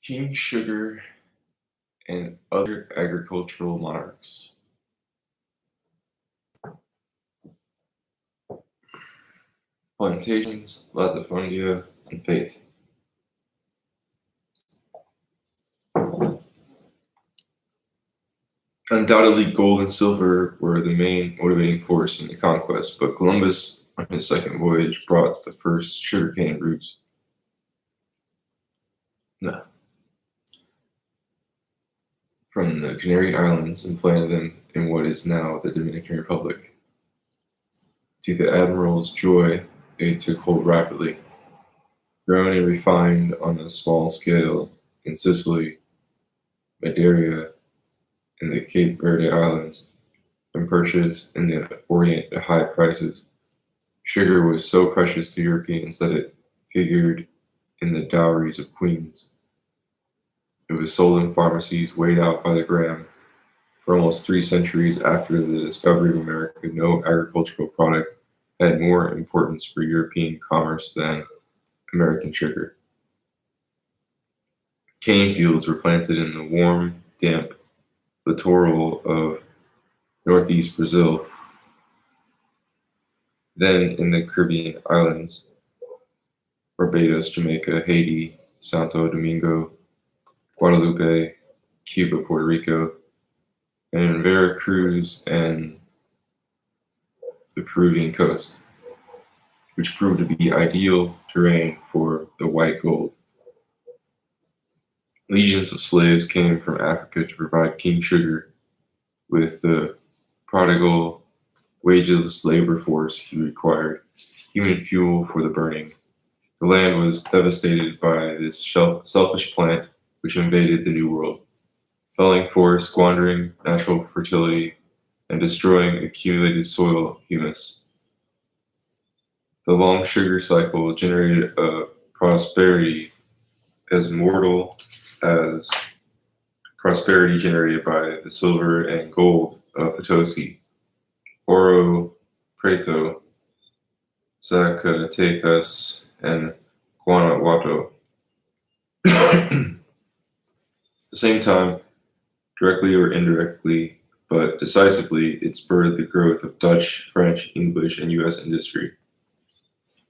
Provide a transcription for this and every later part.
King Sugar and other agricultural monarchs. Plantations, latifundia, and fate. Undoubtedly, gold and silver were the main motivating force in the conquest, but Columbus, on his second voyage, brought the first sugarcane roots from the Canary Islands and planted them in what is now the Dominican Republic. To the admiral's joy, they took hold rapidly. Grown and refined on a small scale in Sicily, Madeira, and the Cape Verde Islands, and purchased in the Orient at high prices. Sugar was so precious to Europeans that it figured in the dowries of queens. It was sold in pharmacies, weighed out by the gram. For almost 3 centuries after the discovery of America, no agricultural product had more importance for European commerce than American sugar. Cane fields were planted in the warm, damp littoral of northeast Brazil, then in the Caribbean islands, Barbados, Jamaica, Haiti, Santo Domingo, Guadalupe, Cuba, Puerto Rico, and in Veracruz and the Peruvian coast, which proved to be ideal terrain for the white gold. Legions of slaves came from Africa to provide King Sugar with the prodigal, wageless labor force he required, human fuel for the burning. The land was devastated by this selfish plant which invaded the New World, felling forests, squandering natural fertility, and destroying accumulated soil humus. The long sugar cycle generated a prosperity as mortal as prosperity generated by the silver and gold of Potosi, Oro Preto, Zacatecas, and Guanajuato. At the same time, directly or indirectly, but decisively, it spurred the growth of Dutch, French, English, and U.S. industry.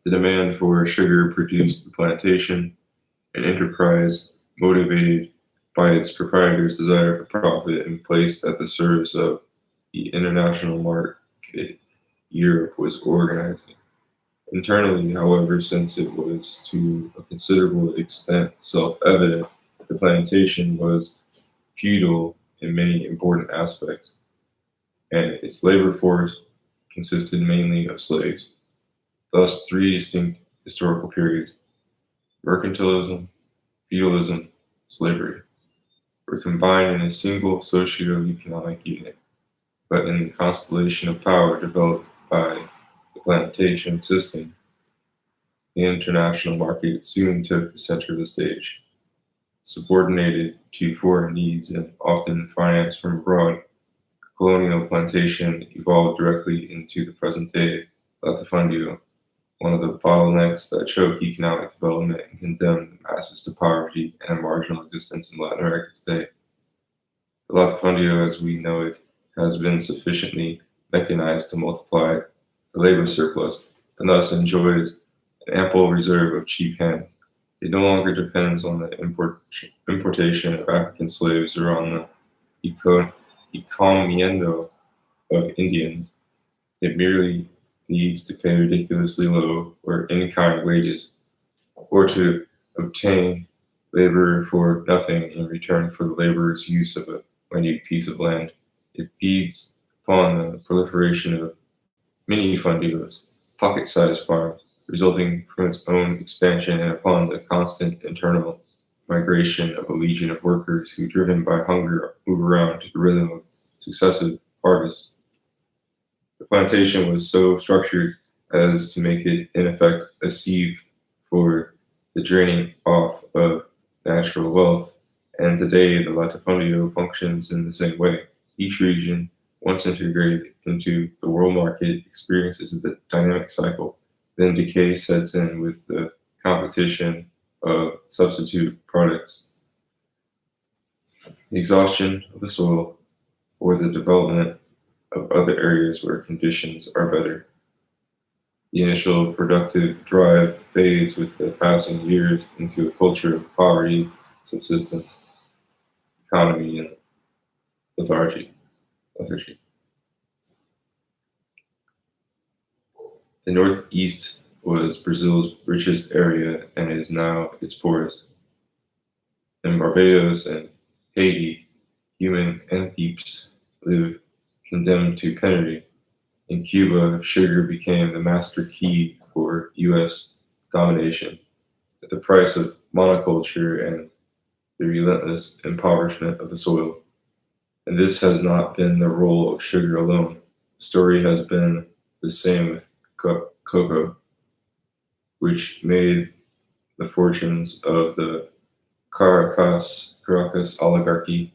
The demand for sugar produced the plantation, an enterprise motivated by its proprietors' desire for profit and placed at the service of the international market Europe was organizing. Internally, however, since it was to a considerable extent self-evident, the plantation was feudal in many important aspects, and its labor force consisted mainly of slaves. Thus, 3 distinct historical periods, mercantilism, feudalism, slavery, were combined in a single socio-economic unit, but in the constellation of power developed by the plantation system, the international market soon took the center of the stage. Subordinated to foreign needs and often financed from abroad, colonial plantation evolved directly into the present-day latifundio, one of the bottlenecks that choke economic development and condemn the masses to poverty and a marginal existence in Latin America today. The latifundio, as we know it, has been sufficiently mechanized to multiply the labor surplus, and thus enjoys an ample reserve of cheap hands. It no longer depends on the importation of African slaves or on the encomiendo of Indians. It merely needs to pay ridiculously low or any kind of wages, or to obtain labor for nothing in return for the laborer's use of a minute piece of land. It feeds upon the proliferation of minifundios, pocket-sized farms, resulting from its own expansion and upon the constant internal migration of a legion of workers who, driven by hunger, move around to the rhythm of successive harvests. The plantation was so structured as to make it, in effect, a sieve for the draining off of natural wealth, and today the latifundio functions in the same way. Each region, once integrated into the world market, experiences a dynamic cycle. Then decay sets in with the competition of substitute products. the exhaustion of the soil, or the development of other areas where conditions are better. The initial productive drive fades with the passing years into a culture of poverty, subsistence, economy, and lethargy. lethargy. The Northeast was Brazil's richest area and is now its poorest. In Barbados and Haiti, human antheps live condemned to penury. In Cuba, sugar became the master key for U.S. domination at the price of monoculture and the relentless impoverishment of the soil. And this has not been the role of sugar alone. The story has been the same with cocoa, which made the fortunes of the Caracas oligarchy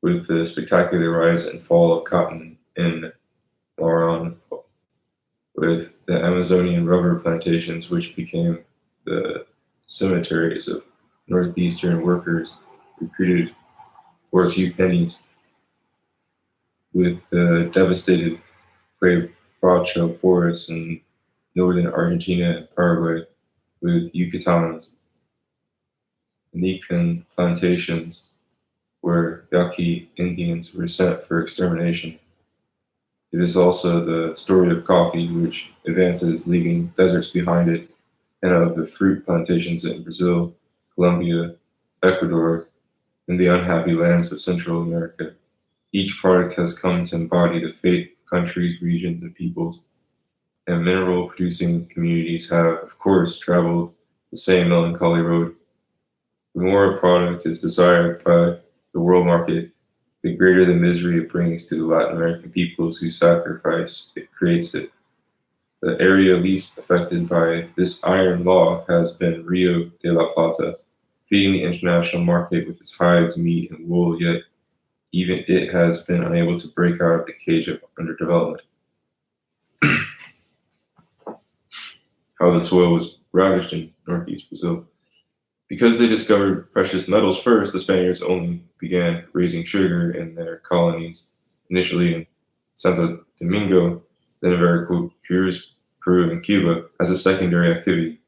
with the spectacular rise and fall of cotton in Maran, with the Amazonian rubber plantations, which became the cemeteries of northeastern workers recruited for a few pennies, with the devastated Quebracho forests in northern Argentina and Paraguay, with Yucatan's Nican plantations where Yaqui Indians were sent for extermination. It is also the story of coffee, which advances, leaving deserts behind it, and of the fruit plantations in Brazil, Colombia, Ecuador, and the unhappy lands of Central America. Each product has come to embody the fate of countries, regions, and peoples, and mineral producing communities have, of course, traveled the same melancholy road. The more a product is desired by the world market, the greater the misery it brings to the Latin American peoples whose sacrifice it creates it. The area least affected by this iron law has been Rio de la Plata, feeding the international market with its hides, meat, and wool, yet even it has been unable to break out of the cage of underdevelopment. How the soil was ravaged in northeast Brazil. Because they discovered precious metals first, the Spaniards only began raising sugar in their colonies, initially in Santo Domingo, then in Veracruz, Peru, and Cuba, as a secondary activity.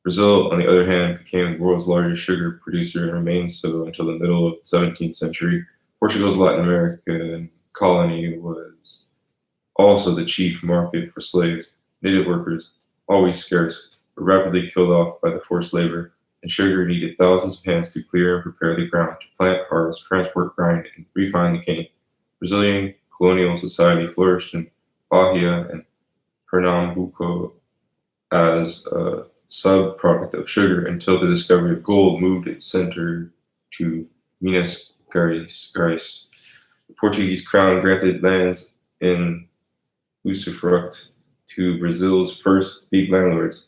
Brazil, on the other hand, became the world's largest sugar producer and remained so until the middle of the 17th century. Portugal's Latin American colony was also the chief market for slaves. Native workers, always scarce, were rapidly killed off by the forced labor, and sugar needed thousands of hands to clear and prepare the ground to plant, harvest, transport, grind, and refine the cane. Brazilian colonial society flourished in Bahia and Pernambuco as a sub-product of sugar until the discovery of gold moved its center to Minas Gerais. The Portuguese crown granted lands in usufruct to Brazil's first big landlords.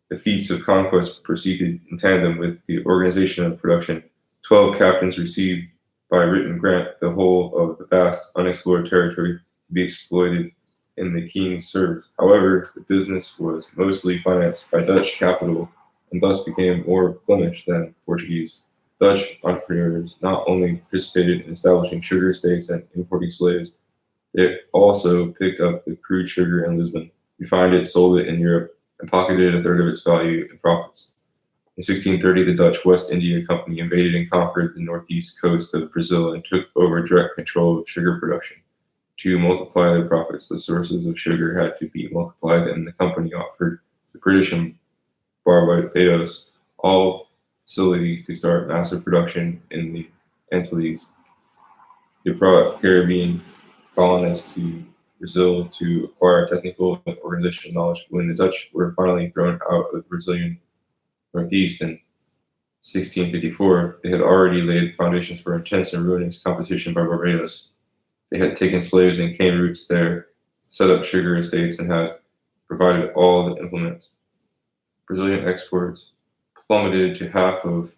The feats of conquest proceeded in tandem with the organization of production. 12 captains received by written grant the whole of the vast unexplored territory to be exploited in the king's service. However, the business was mostly financed by Dutch capital and thus became more Flemish than Portuguese. Dutch entrepreneurs not only participated in establishing sugar estates and importing slaves, they also picked up the crude sugar in Lisbon, refined it, sold it in Europe, and pocketed a third of its value in profits. In 1630, the Dutch West India Company invaded and conquered the northeast coast of Brazil and took over direct control of sugar production. To multiply their profits, the sources of sugar had to be multiplied, and the company offered the British and Barbados all facilities to start massive production in the Antilles. They brought Caribbean colonists to Brazil to acquire technical and organizational knowledge. When the Dutch were finally thrown out of the Brazilian Northeast in 1654, they had already laid foundations for intense and ruinous competition by Barbados. They had taken slaves and cane roots there, set up sugar estates, and had provided all the implements. Brazilian exports plummeted to half of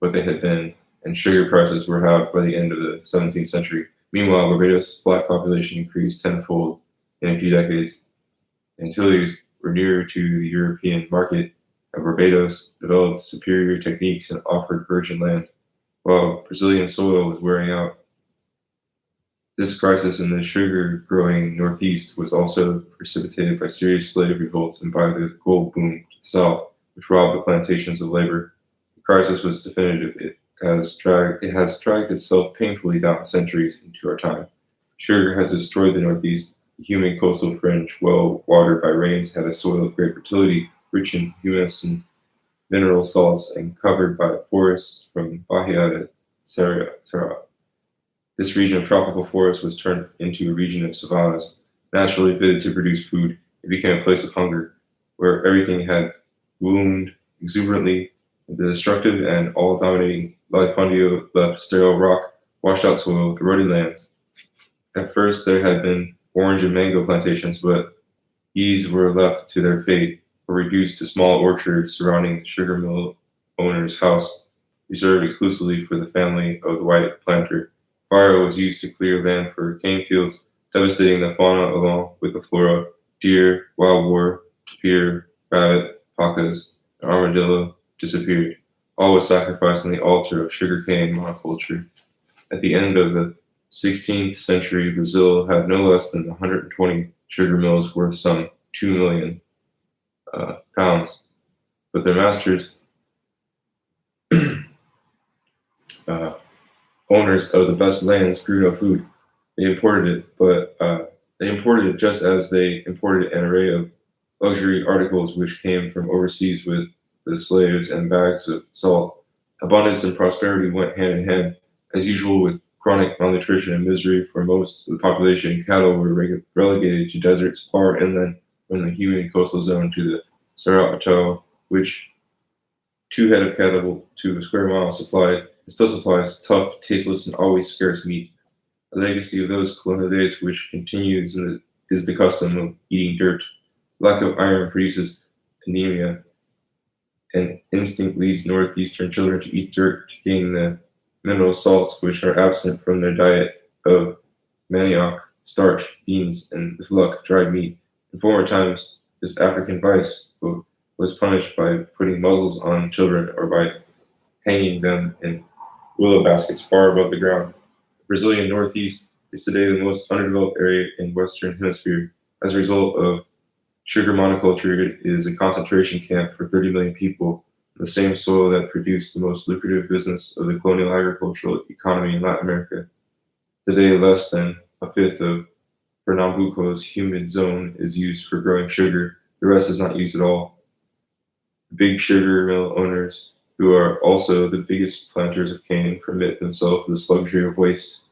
what they had been, and sugar prices were halved by the end of the 17th century. Meanwhile, Barbados' black population increased tenfold in a few decades. The Antilles were nearer to the European market, and Barbados developed superior techniques and offered virgin land. while Brazilian soil was wearing out. This crisis in the sugar-growing Northeast was also precipitated by serious slave revolts and by the gold boom to the South, which robbed the plantations of labor. The crisis was definitive. It has dragged itself painfully down centuries into our time. Sugar has destroyed the Northeast. The humid coastal fringe, well watered by rains, had a soil of great fertility, rich in humus and mineral salts, and covered by forests from Bahia to Serra. This region of tropical forest was turned into a region of savannas, naturally fitted to produce food. It became a place of hunger, where everything had bloomed exuberantly. The destructive and all-dominating latifundio left sterile rock, washed-out soil, eroded lands. At first, there had been orange and mango plantations, but these were left to their fate, or reduced to small orchards surrounding the sugar mill owner's house, reserved exclusively for the family of the white planter. Fire was used to clear land for cane fields, devastating the fauna along with the flora. Deer, wild boar, tapir, rabbit, pacas, and armadillo disappeared. All was sacrificed on the altar of sugarcane monoculture. At the end of the 16th century, Brazil had no less than 120 sugar mills worth some 2 million pounds, but their masters, uh, owners of the best lands, grew no food. They imported it, but they imported it just as they imported an array of luxury articles which came from overseas with the slaves and bags of salt. Abundance and prosperity went hand in hand. As usual with chronic malnutrition and misery for most of the population, cattle were relegated to deserts far inland from the humid coastal zone to the Cerrado, which 2 head of cattle to a square mile supplied, and still supplies tough, tasteless, and always scarce meat. A legacy of those colonial days which continues is the custom of eating dirt. Lack of iron produces anemia, and instinct leads northeastern children to eat dirt to gain the mineral salts which are absent from their diet of manioc, starch, beans, and with luck, dried meat. In former times, this African vice was punished by putting muzzles on children or by hanging them in willow baskets far above the ground. The Brazilian Northeast is today the most underdeveloped area in Western Hemisphere. As a result of sugar monoculture, it is a concentration camp for 30 million people, the same soil that produced the most lucrative business of the colonial agricultural economy in Latin America. Today, less than a fifth of Pernambuco's humid zone is used for growing sugar. The rest is not used at all. The big sugar mill owners, who are also the biggest planters of cane, permit themselves this luxury of waste.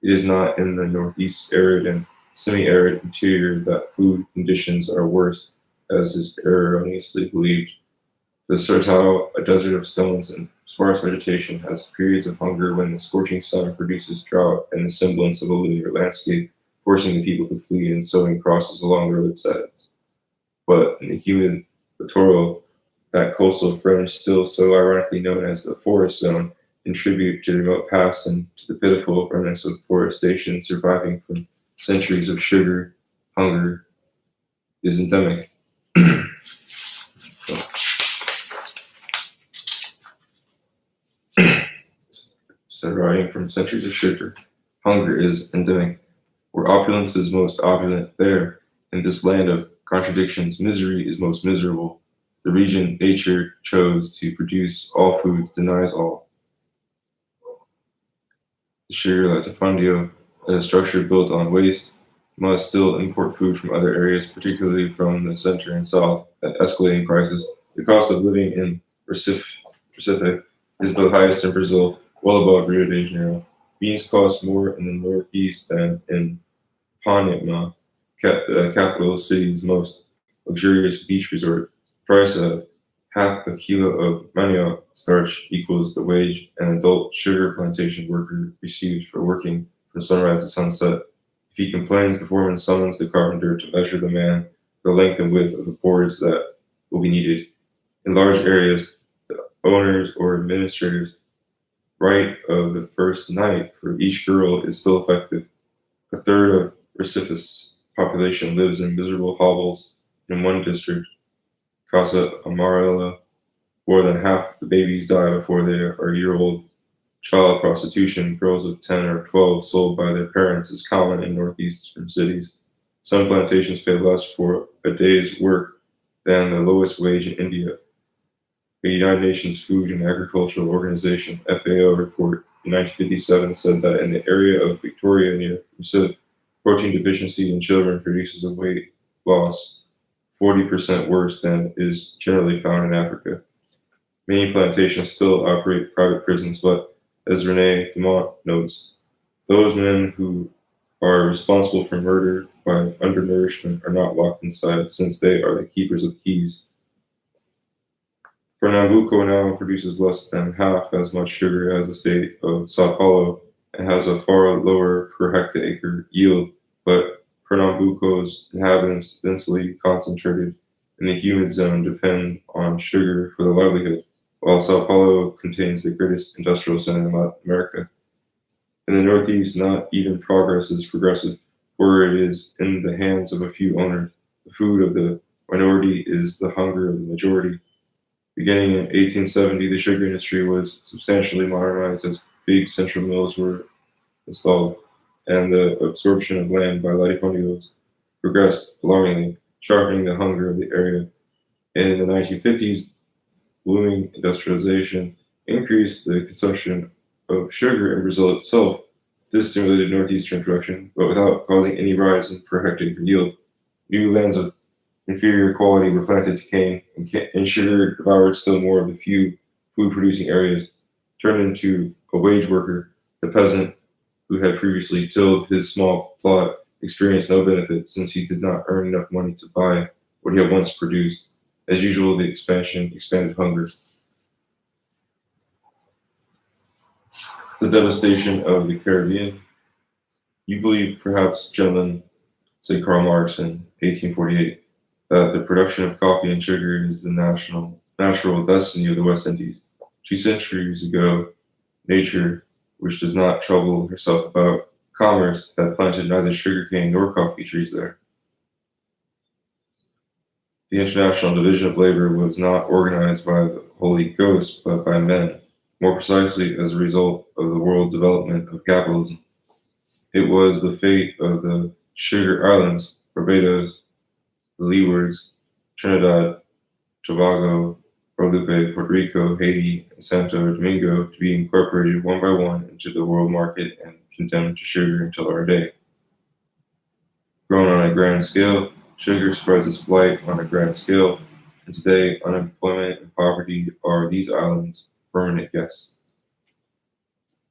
It is not in the northeast arid and semi-arid interior that food conditions are worse, as is erroneously believed. The Sertão, a desert of stones and sparse vegetation, has periods of hunger when the scorching sun produces drought and the semblance of a linear landscape, forcing the people to flee and sowing crosses along the roadsides. But in the humid littoral, that coastal fringe, still so ironically known as the forest zone, contribute to the remote past and to the pitiful remnants of forestation surviving from centuries of sugar hunger is endemic. Surviving from centuries of sugar hunger is endemic. Where opulence is most opulent, there, in this land of contradictions, misery is most miserable. The region nature chose to produce all food denies all. The sugar latifundio, a structure built on waste, must still import food from other areas, particularly from the center and south, at escalating prices. The cost of living in Recife is the highest in Brazil, well above Rio de Janeiro. Beans cost more in the northeast than in Panama, the capital city's most luxurious beach resort. Price of half a kilo of manioc starch equals the wage an adult sugar plantation worker receives for working from sunrise to sunset. If he complains, the foreman summons the carpenter to measure the man the length and width of the boards that will be needed. In large areas, the owners or administrators' right of the first night for each girl is still effective. A third of Recife's population lives in miserable hovels in one district, Casa Amarela. More than half the babies die before they are a year old. Child prostitution, girls of 10 or 12 sold by their parents, is common in northeastern cities. Some plantations pay less for a day's work than the lowest wage in India. The United Nations Food and Agricultural Organization (FAO) report in 1957 said that in the area of Victoria near Rosyth, protein deficiency in children produces a weight loss 40% worse than is generally found in Africa. Many plantations still operate private prisons, but as Rene Dumont notes, those men who are responsible for murder by undernourishment are not locked inside, since they are the keepers of keys. Pernambuco now produces less than half as much sugar as the state of Sao Paulo and has a far lower per hectare yield, but Pernambuco's inhabitants, densely concentrated in the humid zone, depend on sugar for their livelihood, while Sao Paulo contains the greatest industrial center in Latin America. In the Northeast, not even progress is progressive, for it is in the hands of a few owners. The food of the minority is the hunger of the majority. Beginning in 1870, the sugar industry was substantially modernized as big central mills were installed, and the absorption of land by latifundios progressed alarmingly, sharpening the hunger of the area. In the 1950s, blooming industrialization increased the consumption of sugar in Brazil itself. This stimulated northeastern production, but without causing any rise in per hectare yield. New lands of inferior quality were planted to cane, and sugar devoured still more of the few food-producing areas. Turned into a wage worker, the peasant who had previously tilled his small plot experienced no benefit, since he did not earn enough money to buy what he had once produced. As usual, the expansion expanded hunger. The devastation of the Caribbean. You believe, perhaps, gentlemen, said Karl Marx in 1848, that the production of coffee and sugar is the natural destiny of the West Indies. 2 centuries ago, nature, which does not trouble herself about commerce, had planted neither sugarcane nor coffee trees there. The International Division of Labor was not organized by the Holy Ghost, but by men, more precisely as a result of the world development of capitalism. It was the fate of the Sugar Islands, Barbados, the Leewards, Trinidad, Tobago, Guadalupe, Puerto Rico, Haiti, and Santo Domingo to be incorporated one by one into the world market and condemned to sugar until our day. Grown on a grand scale, sugar spreads its blight on a grand scale, and today unemployment and poverty are these islands' permanent guests.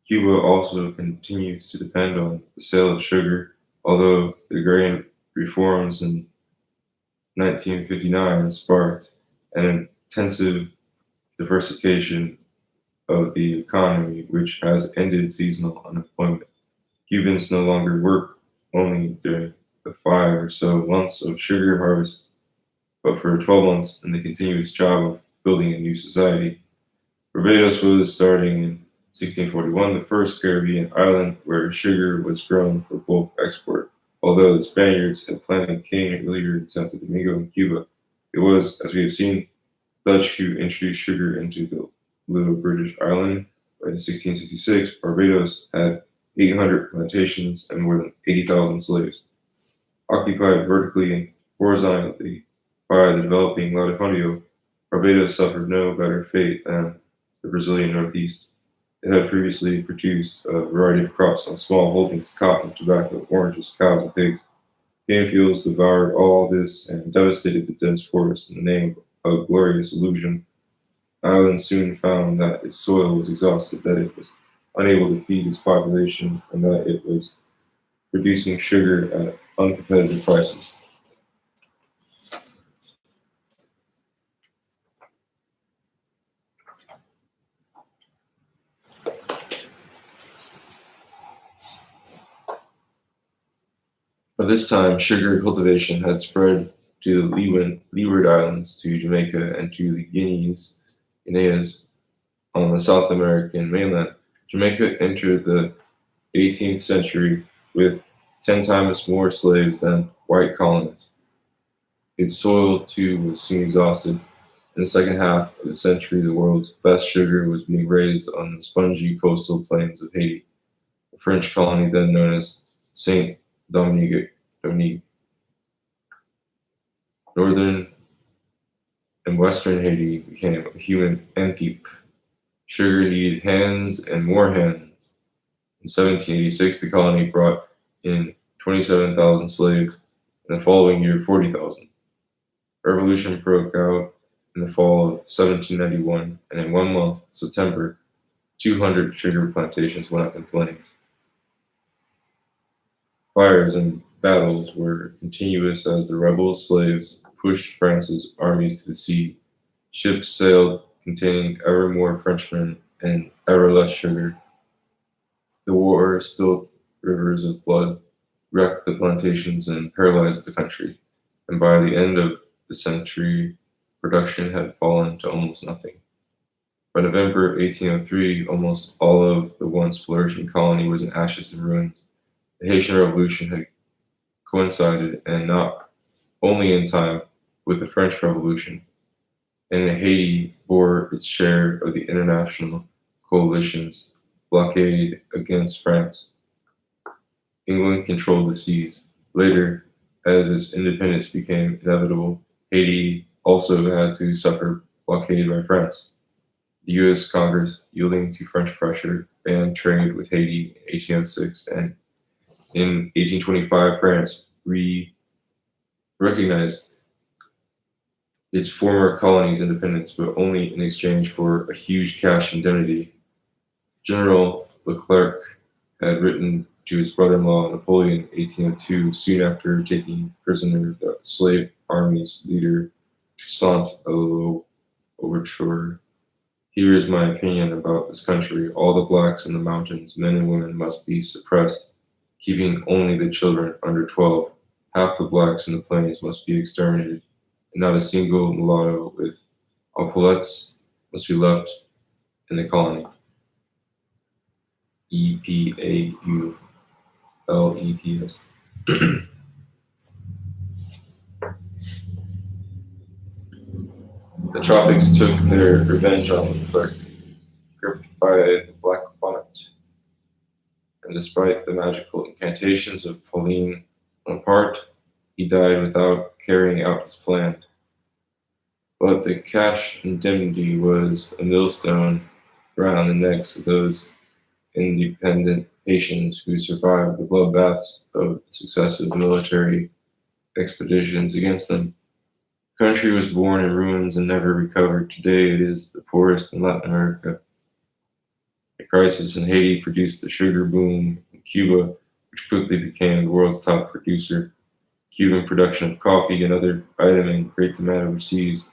Cuba also continues to depend on the sale of sugar, although the agrarian reforms in 1959 sparked an intensive diversification of the economy, which has ended seasonal unemployment. Cubans no longer work only during the 5 or so months of sugar harvest, but for 12 months in the continuous job of building a new society. Barbados was, starting in 1641, the first Caribbean island where sugar was grown for bulk export. Although the Spaniards had planted cane earlier in Santo Domingo and Cuba, it was, as we have seen, Dutch who introduced sugar into the little British island. By 1666, Barbados had 800 plantations and more than 80,000 slaves. Occupied vertically and horizontally by the developing latifundio, Barbados suffered no better fate than the Brazilian Northeast. It had previously produced a variety of crops on small holdings: cotton, tobacco, oranges, cows, and pigs. Game fields devoured all this and devastated the dense forest in the name of a glorious illusion. The island soon found that its soil was exhausted, that it was unable to feed its population, and that it was producing sugar at uncompetitive prices. By this time, sugar cultivation had spread to the Leeward Islands, to Jamaica, and to the Guineas on the South American mainland. Jamaica entered the 18th century with 10 times more slaves than white colonists. Its soil, too, was soon exhausted. In the second half of the century, the world's best sugar was being raised on the spongy coastal plains of Haiti, a French colony then known as Saint Dominique. Dominique. Northern and western Haiti became a human antheap. Sugar needed hands and more hands. In 1786, the colony brought in 27,000 slaves. In the following year, 40,000. Revolution broke out in the fall of 1791, and in 1 month, September, 200 sugar plantations went up in flames. Fires and battles were continuous as the rebel slaves pushed France's armies to the sea. Ships sailed containing ever more Frenchmen and ever less sugar. The war spilled rivers of blood, wrecked the plantations, and paralyzed the country. And by the end of the century, production had fallen to almost nothing. By November 1803, almost all of the once flourishing colony was in ashes and ruins. The Haitian Revolution had coincided, and not only in time, with the French Revolution, and Haiti bore its share of the international coalition's blockade against France. England controlled the seas. Later, as its independence became inevitable, Haiti also had to suffer blockade by France. The U.S. Congress, yielding to French pressure, banned trade with Haiti in 1806, and in 1825, France recognized its former colony's independence, but only in exchange for a huge cash indemnity. General Leclerc had written to his brother-in-law Napoleon in 1802, soon after taking prisoner the slave army's leader, Toussaint Louverture. Here is my opinion about this country. All the blacks in the mountains, men and women, must be suppressed, keeping only the children under 12. Half the blacks in the plains must be exterminated, and not a single mulatto with epaulettes must be left in the colony. EPAULETS. The tropics took their revenge on Leclerc, gripped by the Black Bonnet, and despite the magical incantations of Pauline Bonaparte, he died without carrying out his plan. But the cash indemnity was a millstone around the necks of those independent Haitians who survived the bloodbaths of successive military expeditions against them. The country was born in ruins and never recovered. Today it is the poorest in Latin America. The crisis in Haiti produced the sugar boom in Cuba, which quickly became the world's top producer. Cuban production of coffee and other items in great demand overseas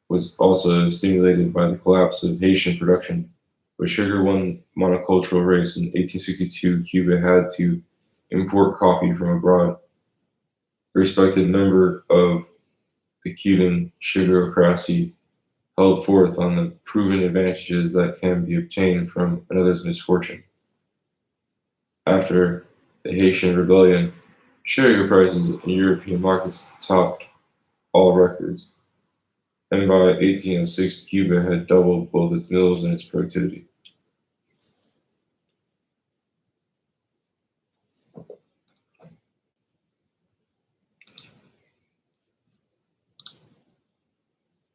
was also stimulated by the collapse of Haitian production. But sugar won monocultural race in 1862, Cuba had to import coffee from abroad. A respected member of the Cuban sugarocracy held forth on the proven advantages that can be obtained from another's misfortune. After the Haitian Rebellion, sugar prices in European markets topped all records, and by 1806, Cuba had doubled both its mills and its productivity.